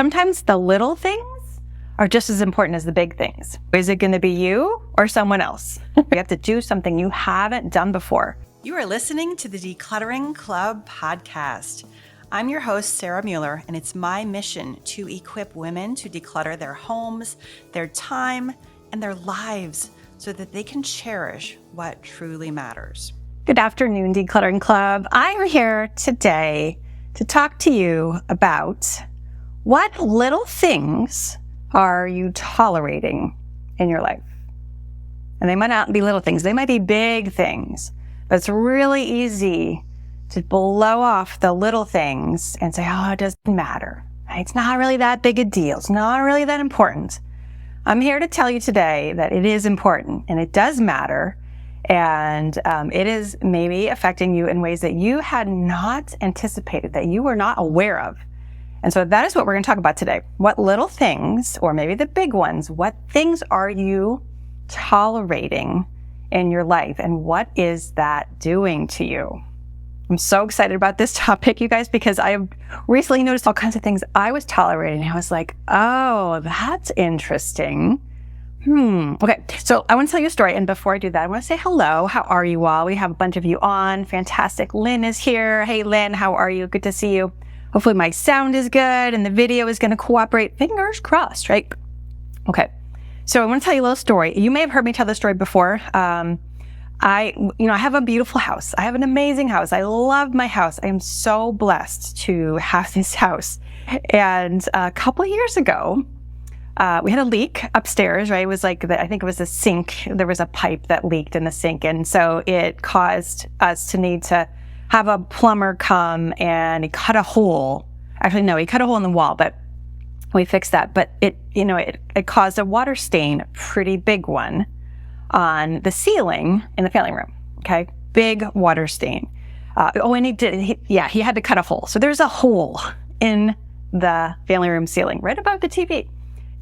sometimes the little things are just as important as the big things. Is it going to be you or someone else? You have to do something you haven't done before. You are listening to the Decluttering Club podcast. I'm your host, Sarah Mueller, and it's my mission to equip women to declutter their homes, their time, and their lives so that they can cherish what truly matters. Good afternoon, Decluttering Club. I'm here today to talk to you about what little things are you tolerating in your life. And they might not be little things. They might be big things. But it's really easy to blow off the little things and say, oh, it doesn't matter. It's not really that big a deal. It's not really that important. I'm here to tell you today that it is important and it does matter. And it is maybe affecting you in ways that you had not anticipated, that you were not aware of. And so that is what we're going to talk about today. What little things, or maybe the big ones, what things are you tolerating in your life? And what is that doing to you? I'm so excited about this topic, you guys, because I have recently noticed all kinds of things I was tolerating. I was like, oh, that's interesting. Okay, so I want to tell you a story. And before I do that, I want to say hello. How are you all? We have a bunch of you on. Fantastic. Lynn is here. Hey, Lynn, how are you? Good to see you. Hopefully my sound is good and the video is going to cooperate. Fingers crossed, right? Okay. So I want to tell you a little story. You may have heard me tell this story before. I have a beautiful house. I have an amazing house. I love my house. I am so blessed to have this house. And a couple of years ago, we had a leak upstairs, right? It was like, I think it was a sink. There was a pipe that leaked in the sink. And so it caused us to need to have a plumber come, and he cut a hole. Actually, no, he cut a hole in the wall, but we fixed that. But it caused a water stain, a pretty big one, on the ceiling in the family room. Okay, big water stain. And he had to cut a hole. So there's a hole in the family room ceiling, right above the TV.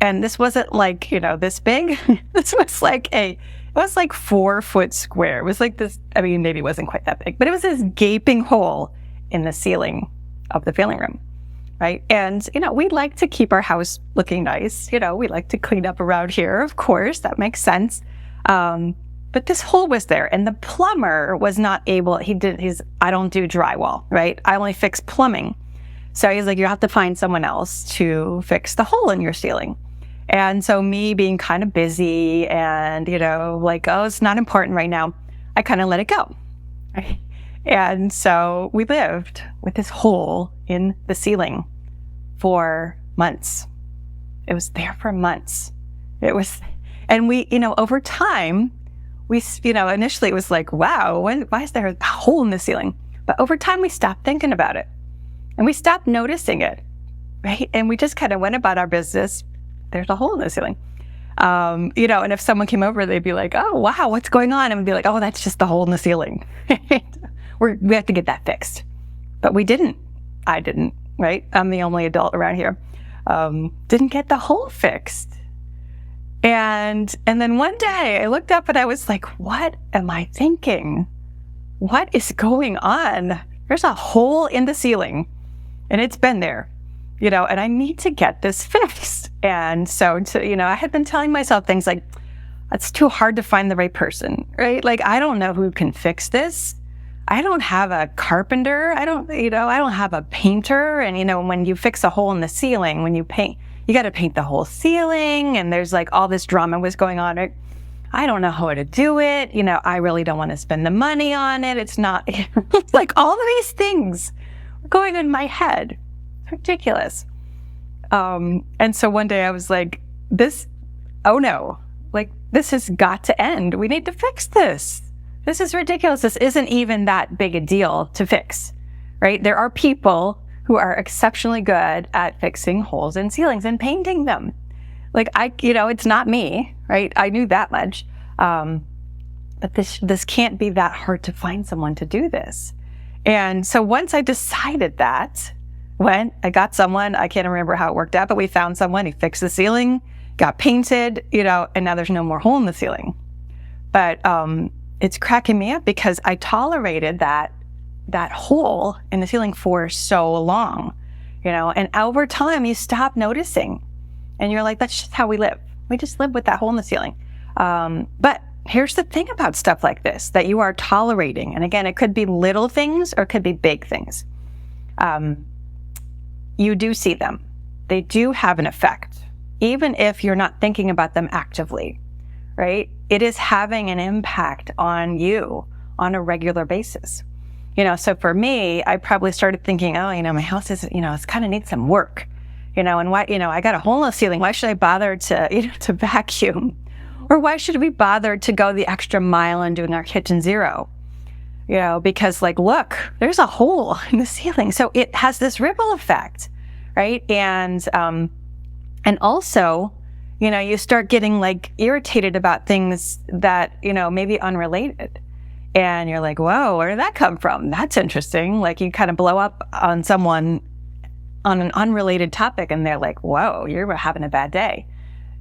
And this wasn't like, this big. This was like 4 foot square. It was like this, maybe it wasn't quite that big, but it was this gaping hole in the ceiling of the family room, right? And, we like to keep our house looking nice. We like to clean up around here, of course, that makes sense. But this hole was there, and the plumber was not able, I don't do drywall, right? I only fix plumbing. So he's like, you have to find someone else to fix the hole in your ceiling. And so me being kind of busy and, it's not important right now, I kind of let it go. Right? And so we lived with this hole in the ceiling for months. It was there for months. And we, over time, initially it was like, wow, why is there a hole in the ceiling? But over time we stopped thinking about it and we stopped noticing it, right? And we just kind of went about our business. There's a hole in the ceiling. And if someone came over, they'd be like, oh, wow, what's going on? And we'd be like, oh, that's just the hole in the ceiling. We have to get that fixed. But we didn't. I didn't, right? I'm the only adult around here. Didn't get the hole fixed. And then one day I looked up and I was like, what am I thinking? What is going on? There's a hole in the ceiling and it's been there. And I need to get this fixed. And so, I had been telling myself things like, it's too hard to find the right person, right? Like, I don't know who can fix this. I don't have a carpenter. I don't have a painter. And, when you fix a hole in the ceiling, when you paint, you got to paint the whole ceiling. And there's like all this drama was going on. Right? I don't know how to do it. I really don't want to spend the money on it. It's not like all of these things were going in my head. Ridiculous. And so one day I was like, this has got to end. We need to fix this. This is ridiculous. This isn't even that big a deal to fix, right? There are people who are exceptionally good at fixing holes in ceilings and painting them. It's not me, right? I knew that much. But this can't be that hard to find someone to do this. And so once I decided that, I got someone, I can't remember how it worked out, but we found someone, he fixed the ceiling, got painted, and now there's no more hole in the ceiling. But it's cracking me up because I tolerated that hole in the ceiling for so long. and over time you stop noticing and you're like, that's just how we live. We just live with that hole in the ceiling. But here's the thing about stuff like this that you are tolerating. And again, it could be little things or it could be big things. You do see them. They do have an effect, even if you're not thinking about them actively, right? It is having an impact on you on a regular basis. So for me, I probably started thinking, my house is, it's kind of needs some work, and why, I got a hole in the ceiling. Why should I bother to vacuum? Or why should we bother to go the extra mile in doing our kitchen zero? Because look, there's a hole in the ceiling. So it has this ripple effect, right? And also, you start getting irritated about things that, maybe unrelated. And you're like, whoa, where did that come from? That's interesting. You kind of blow up on someone on an unrelated topic and they're like, whoa, you're having a bad day.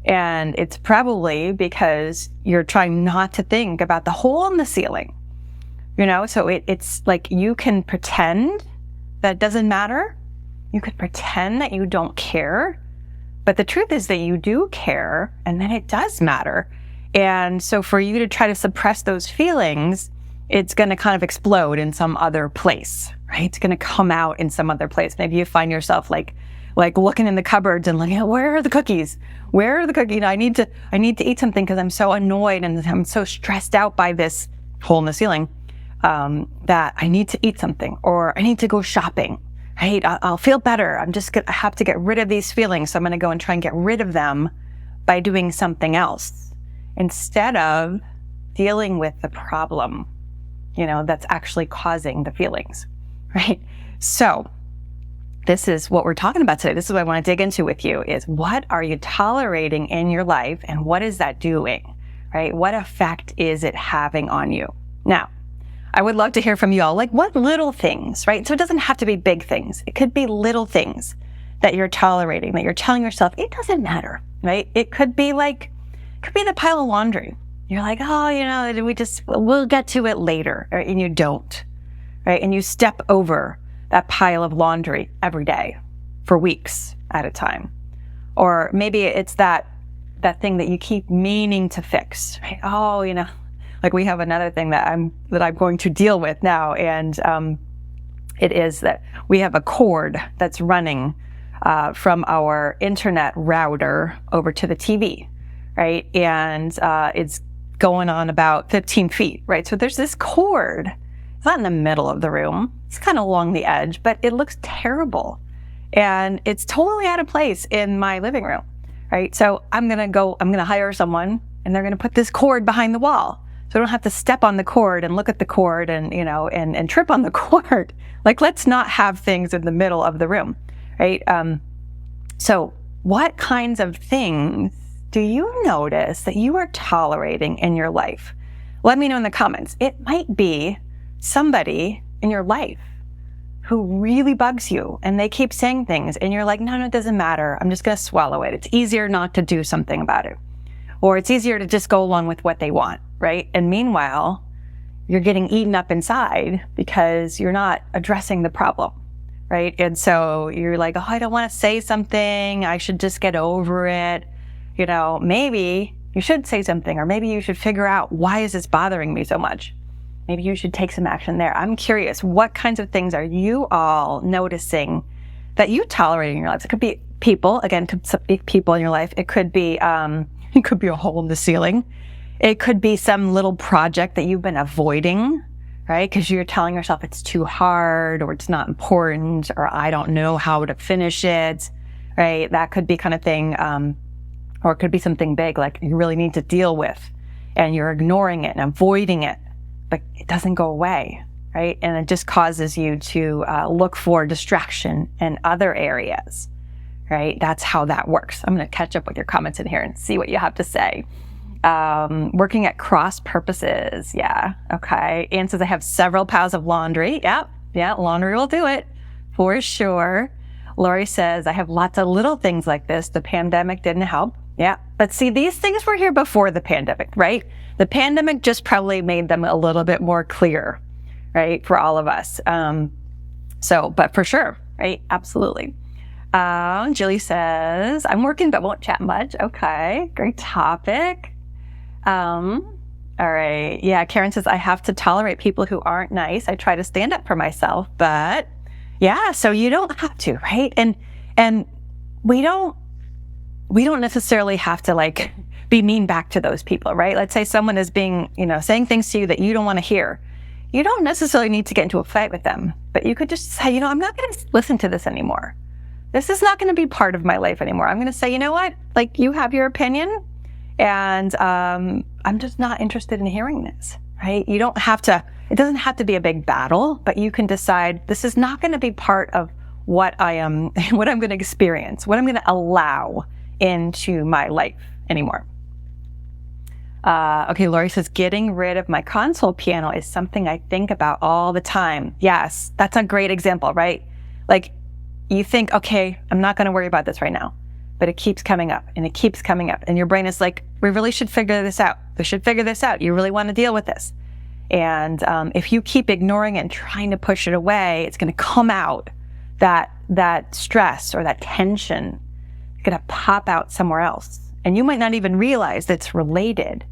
And it's probably because you're trying not to think about the hole in the ceiling, So it's you can pretend that it doesn't matter. You could pretend that you don't care. But the truth is that you do care, and then it does matter. And so for you to try to suppress those feelings, it's going to kind of explode in some other place, right? It's going to come out in some other place. Maybe you find yourself like looking in the cupboards and where are the cookies? Where are the cookies? I need to eat something because I'm so annoyed and I'm so stressed out by this hole in the ceiling that I need to eat something, or I need to go shopping, right? I'll feel better. I have to get rid of these feelings. So I'm going to go and try and get rid of them by doing something else instead of dealing with the problem, that's actually causing the feelings, right? So this is what we're talking about today. This is what I want to dig into with you is what are you tolerating in your life and what is that doing, right? What effect is it having on you? Now, I would love to hear from you all, what little things, right? So it doesn't have to be big things. It could be little things that you're tolerating, that you're telling yourself, it doesn't matter, right? It could be the pile of laundry. You're like, we'll get to it later, right? And you don't, right? And you step over that pile of laundry every day for weeks at a time. Or maybe it's that thing that you keep meaning to fix, right? We have another thing that I'm going to deal with now. And it is that we have a cord that's running from our internet router over to the TV, right? And it's going on about 15 feet, right? So there's this cord. It's not in the middle of the room. It's kind of along the edge, but it looks terrible. And it's totally out of place in my living room, right? So I'm going to hire someone and they're going to put this cord behind the wall. So I don't have to step on the cord and look at the cord and, and trip on the cord. Let's not have things in the middle of the room, right? So what kinds of things do you notice that you are tolerating in your life? Let me know in the comments. It might be somebody in your life who really bugs you and they keep saying things and you're like, no, it doesn't matter. I'm just going to swallow it. It's easier not to do something about it. Or it's easier to just go along with what they want, right? And meanwhile, you're getting eaten up inside because you're not addressing the problem, right? And so you're like, I don't want to say something. I should just get over it. Maybe you should say something, or maybe you should figure out, why is this bothering me so much? Maybe you should take some action there. I'm curious, what kinds of things are you all noticing that you tolerate in your lives? It could be people, again, it could be people in your life. It could be a hole in the ceiling. It could be some little project that you've been avoiding, right? Because you're telling yourself it's too hard, or it's not important, or I don't know how to finish it, right? That could be kind of thing. Or it could be something big, like you really need to deal with, and you're ignoring it and avoiding it, but it doesn't go away, right? And it just causes you to look for distraction in other areas, right? That's how that works. I'm going to catch up with your comments in here and see what you have to say. Working at cross purposes. Yeah. Okay. Anne says, I have several piles of laundry. Yep. Yeah. Laundry will do it for sure. Lori says, I have lots of little things like this. The pandemic didn't help. Yeah. But see, these things were here before the pandemic, right? The pandemic just probably made them a little bit more clear, right? For all of us. But for sure, right? Absolutely. Julie says, I'm working but won't chat much. Okay, great topic. All right. Yeah, Karen says, I have to tolerate people who aren't nice. I try to stand up for myself, but yeah, so you don't have to, right? And we don't necessarily have to like be mean back to those people, right? Let's say someone is being, saying things to you that you don't want to hear. You don't necessarily need to get into a fight with them, but you could just say, I'm not going to listen to this anymore. This is not going to be part of my life anymore. I'm going to say, you know what? Like, you have your opinion, and I'm just not interested in hearing this, right? You don't have to, it doesn't have to be a big battle, but you can decide this is not going to be part of what I'm going to experience, what I'm going to allow into my life anymore. Okay, Lori says, getting rid of my console piano is something I think about all the time. Yes, that's a great example, right? Like, you think, okay, I'm not going to worry about this right now, but it keeps coming up and it keeps coming up. And your brain is like, we really should figure this out. We should figure this out. You really want to deal with this. And if you keep ignoring it and trying to push it away, it's going to come out. That stress or that tension is going to pop out somewhere else. And you might not even realize that it's related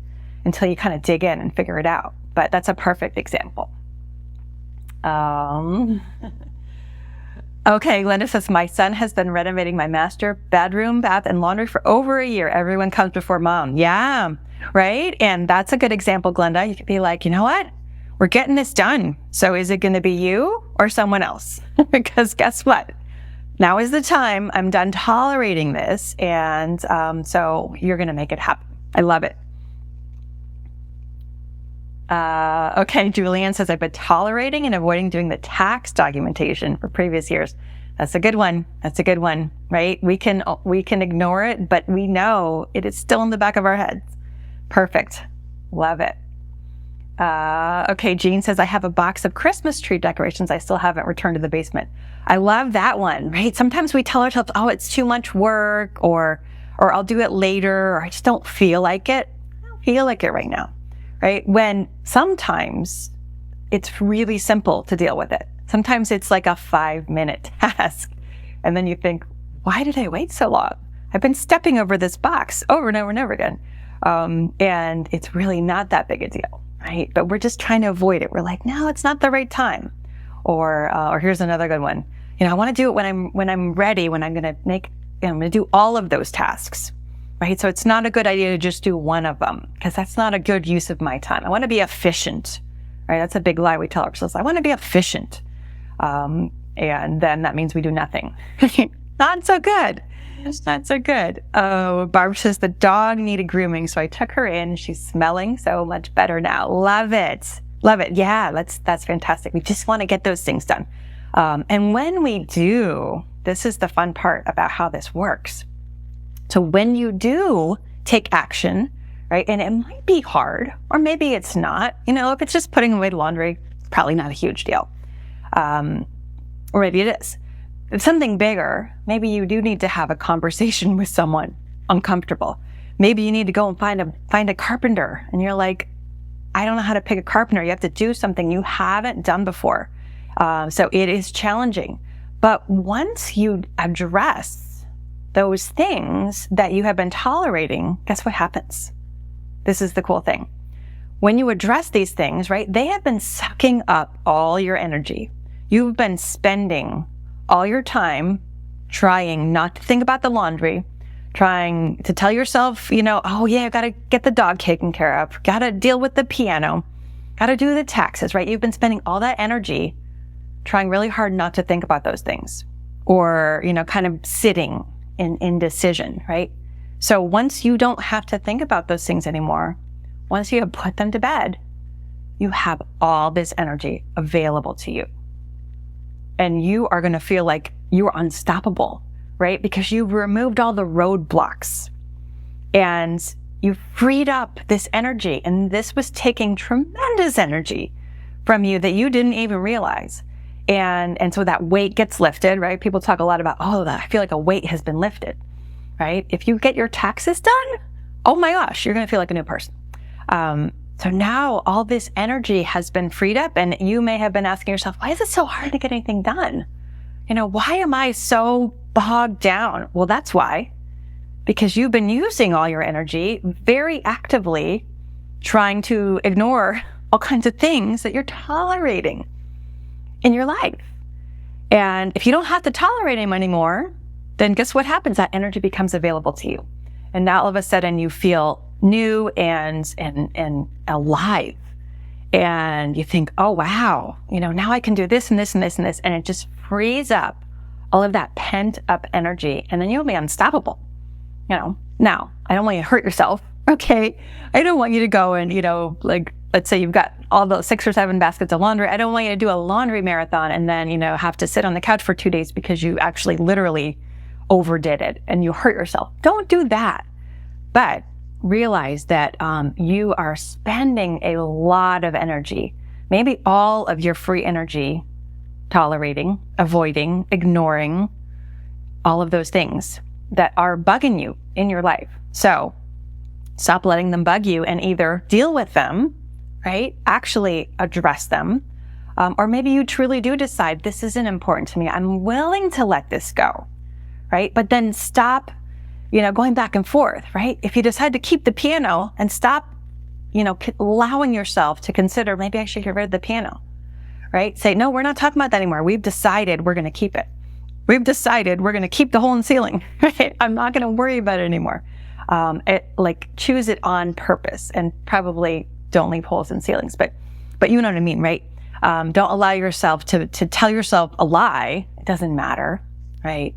until you kind of dig in and figure it out. But that's a perfect example. Okay, Glenda says, my son has been renovating my master bedroom, bath, and laundry for over a year. Everyone comes before mom. Yeah, right? And that's a good example, Glenda. You could be like, you know what? We're getting this done. So is it going to be you or someone else? Because guess what? Now is the time. I'm done tolerating this. And so you're going to make it happen. I love it. Okay, Julianne says, I've been tolerating and avoiding doing the tax documentation for previous years. That's a good one. That's a good one, right? We can ignore it, but we know it is still in the back of our heads. Perfect. Love it. Okay, Jean says, I have a box of Christmas tree decorations I still haven't returned to the basement. I love that one, right? Sometimes we tell ourselves, oh, it's too much work, or I'll do it later, or I just don't feel like it. I don't feel like it right now, right? When sometimes it's really simple to deal with it. Sometimes it's like a 5-minute task. And then you think, why did I wait so long? I've been stepping over this box over and over and over again. And it's really not that big a deal, right? But we're just trying to avoid it. We're like, no, it's not the right time. Or here's another good one. I want to do it when I'm ready, when I'm going to do all of those tasks, right? So it's not a good idea to just do one of them, because that's not a good use of my time. I want to be efficient, right? That's a big lie we tell ourselves. I want to be efficient. And then that means we do nothing. Not so good. It's not so good. Oh, Barb says the dog needed grooming, so I took her in. She's smelling so much better now. Love it. Love it. Yeah, that's fantastic. We just want to get those things done. And when we do, this is the fun part about how this works. So when you do take action, right, and it might be hard, or maybe it's not, if it's just putting away the laundry, it's probably not a huge deal. Or maybe it is. If something bigger, maybe you do need to have a conversation with someone uncomfortable. Maybe you need to go and find a carpenter, and you're like, I don't know how to pick a carpenter. You have to do something you haven't done before. So it is challenging. But once you address those things that you have been tolerating, guess what happens? This is the cool thing. When you address these things, right, they have been sucking up all your energy. You've been spending all your time trying not to think about the laundry, trying to tell yourself, oh yeah, I've got to get the dog taken care of, got to deal with the piano, got to do the taxes, right? You've been spending all that energy trying really hard not to think about those things, or, kind of sitting in indecision, right? So once you don't have to think about those things anymore, once you have put them to bed, you have all this energy available to you. And you are going to feel like you are unstoppable, right? Because you've removed all the roadblocks and you freed up this energy. And this was taking tremendous energy from you that you didn't even realize. And so that weight gets lifted, right? People talk a lot about, I feel like a weight has been lifted, right? If you get your taxes done, oh my gosh, you're going to feel like a new person. So now all this energy has been freed up, and you may have been asking yourself, why is it so hard to get anything done? Why am I so bogged down? Well, that's why. Because you've been using all your energy very actively trying to ignore all kinds of things that you're tolerating in your life. And if you don't have to tolerate them anymore, then guess what happens? That energy becomes available to you. And now all of a sudden you feel new and alive. And you think, oh, wow, now I can do this and this and this and this. And it just frees up all of that pent up energy. And then you'll be unstoppable. Now I don't want you to hurt yourself. Okay. I don't want you to go and, let's say you've got all those 6 or 7 baskets of laundry. I don't want you to do a laundry marathon and then, have to sit on the couch for 2 days because you actually literally overdid it and you hurt yourself. Don't do that. But realize that you are spending a lot of energy, maybe all of your free energy, tolerating, avoiding, ignoring, all of those things that are bugging you in your life. So stop letting them bug you and either deal with them, right? Actually address them. Or maybe you truly do decide this isn't important to me. I'm willing to let this go, right? But then stop, going back and forth, right? If you decide to keep the piano and stop, allowing yourself to consider maybe I should get rid of the piano, right? Say, no, we're not talking about that anymore. We've decided we're going to keep it. We've decided we're going to keep the hole in the ceiling, right? I'm not going to worry about it anymore. Choose it on purpose and probably don't leave holes in ceilings, but you know what I mean, right? Don't allow yourself to tell yourself a lie. It doesn't matter, right?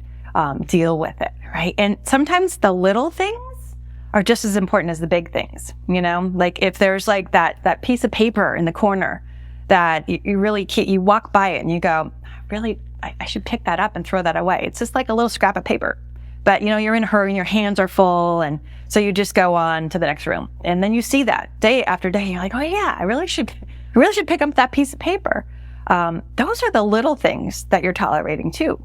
Deal with it, right? And sometimes the little things are just as important as the big things, like if there's like that piece of paper in the corner that you really can't, you walk by it and you go, really, I should pick that up and throw that away. It's just like a little scrap of paper, but you're in a hurry and your hands are full. And so you just go on to the next room. And then you see that day after day. You're like, oh yeah, I really should pick up that piece of paper. Those are the little things that you're tolerating too.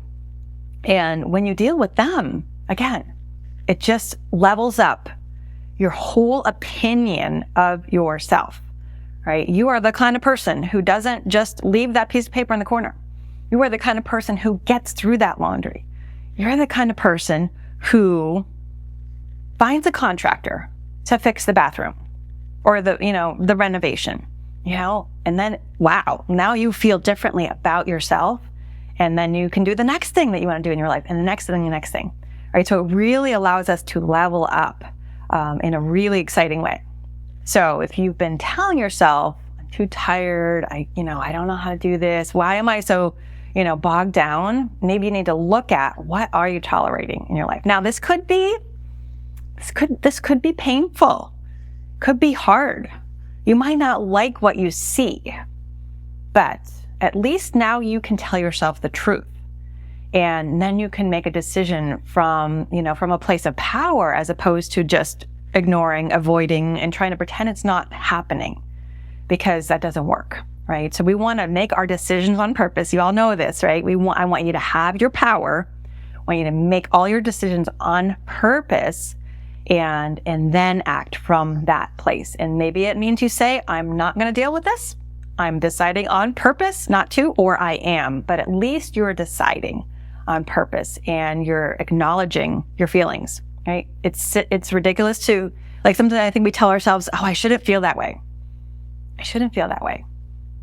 And when you deal with them, again, it just levels up your whole opinion of yourself, right? You are the kind of person who doesn't just leave that piece of paper in the corner. You are the kind of person who gets through that laundry. You're the kind of person who finds a contractor to fix the bathroom or the renovation, and then, wow, now you feel differently about yourself. And then you can do the next thing that you want to do in your life and the next thing, right? So it really allows us to level up in a really exciting way. So if you've been telling yourself, I'm too tired, I don't know how to do this, why am I so bogged down? Maybe you need to look at what are you tolerating in your life. Now, this could be painful, could be hard. You might not like what you see, but at least now you can tell yourself the truth. And then you can make a decision from a place of power as opposed to just ignoring, avoiding, and trying to pretend it's not happening, because that doesn't work. Right? So we want to make our decisions on purpose. You all know this, right? I want you to have your power. I want you to make all your decisions on purpose and then act from that place. And maybe it means you say, I'm not going to deal with this. I'm deciding on purpose not to, or I am, but at least you're deciding on purpose and you're acknowledging your feelings, right? It's ridiculous to, sometimes I think we tell ourselves, oh, I shouldn't feel that way. I shouldn't feel that way.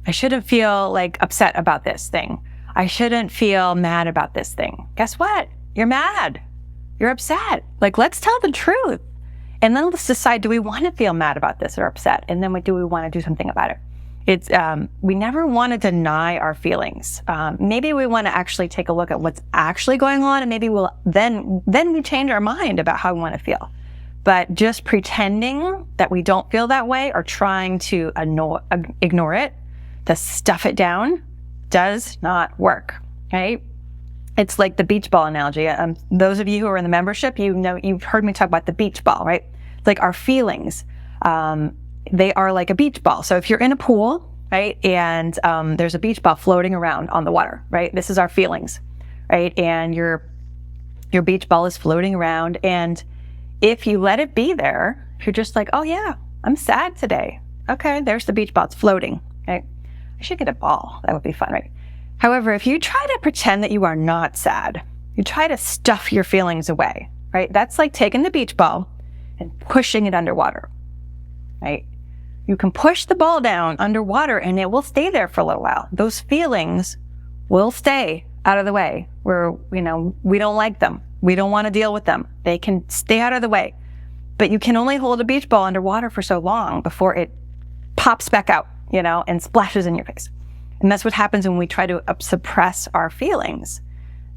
I shouldn't feel upset about this thing. I shouldn't feel mad about this thing. Guess what? You're mad. You're upset. Let's tell the truth. And then let's decide, do we want to feel mad about this or upset? And then do we want to do something about it? It's we never want to deny our feelings. Maybe we want to actually take a look at what's actually going on, and maybe we'll then we change our mind about how we want to feel. But just pretending that we don't feel that way or trying to ignore it, to stuff it down, does not work, right? It's like the beach ball analogy. Those of you who are in the membership, you've heard me talk about the beach ball, right? It's like our feelings. They are like a beach ball. So if you're in a pool, right, and there's a beach ball floating around on the water, right? This is our feelings, right? And your beach ball is floating around. And if you let it be there, if you're just like, oh yeah, I'm sad today. Okay, there's the beach ball. It's floating, right? I should get a ball. That would be fun, right? However, if you try to pretend that you are not sad, you try to stuff your feelings away, right? That's like taking the beach ball and pushing it underwater, right? You can push the ball down underwater and it will stay there for a little while. Those feelings will stay out of the way where, we don't like them. We don't want to deal with them. They can stay out of the way. But you can only hold a beach ball underwater for so long before it pops back out, and splashes in your face. And that's what happens when we try to suppress our feelings.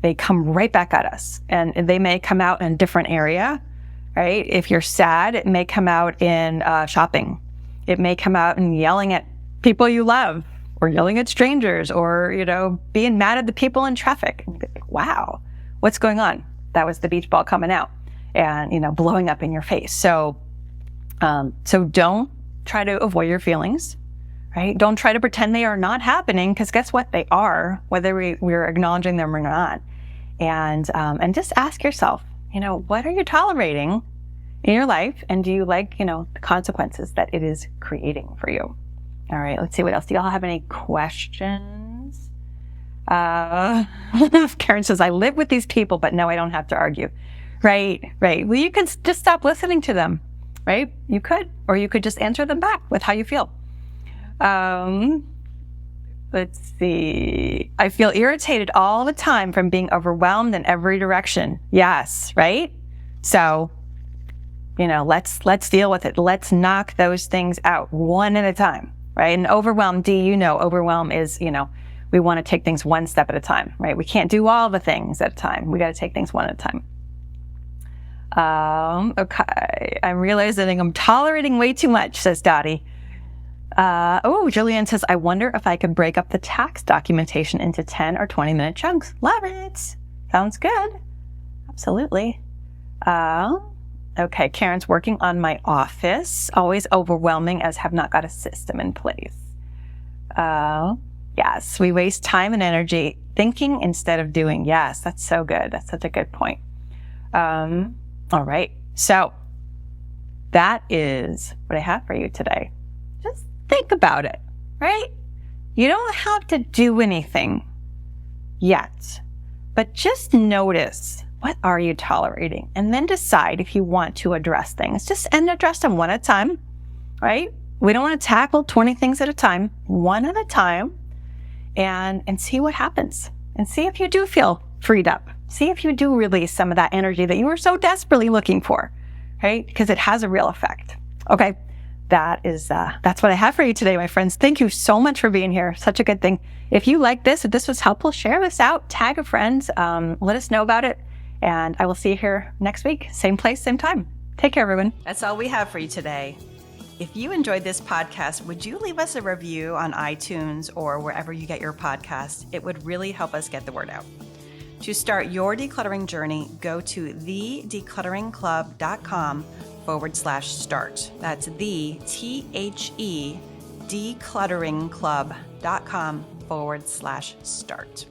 They come right back at us, and they may come out in a different area, right? If you're sad, it may come out in shopping. It may come out in yelling at people you love, or yelling at strangers, or, being mad at the people in traffic. And you're like, wow, what's going on? That was the beach ball coming out and, blowing up in your face. So don't try to avoid your feelings. Right? Don't try to pretend they are not happening, because guess what? They are, whether we're acknowledging them or not. And just ask yourself, what are you tolerating in your life? And do you like, the consequences that it is creating for you? All right, let's see what else. Do y'all have any questions? Karen says, I live with these people, but no, I don't have to argue. Right. Well, you can just stop listening to them, right? You could, or you could just answer them back with how you feel. Let's see. I feel irritated all the time from being overwhelmed in every direction. Yes, right? So, let's deal with it. Let's knock those things out one at a time, right? And overwhelm, overwhelm is, we want to take things one step at a time, right? We can't do all the things at a time. We got to take things one at a time. Okay. I'm realizing I'm tolerating way too much, says Dottie. Julianne says, I wonder if I could break up the tax documentation into 10 or 20-minute chunks. Love it. Sounds good. Absolutely. Okay, Karen's working on my office. Always overwhelming as have not got a system in place. Yes, we waste time and energy thinking instead of doing. Yes, that's so good. That's such a good point. All right. So that is what I have for you today. Just think about it, right? You don't have to do anything yet, but just notice, what are you tolerating? And then decide if you want to address things. And address them one at a time, right? We don't want to tackle 20 things at a time, one at a time, and see what happens. And see if you do feel freed up. See if you do release some of that energy that you were so desperately looking for, right? Because it has a real effect. Okay. That's what I have for you today, my friends. Thank you so much for being here. Such a good thing. If you like this, if this was helpful, share this out, tag a friend, let us know about it. And I will see you here next week. Same place, same time. Take care, everyone. That's all we have for you today. If you enjoyed this podcast, would you leave us a review on iTunes or wherever you get your podcasts? It would really help us get the word out. To start your decluttering journey, go to thedeclutteringclub.com/start. That's declutteringclub.com/start.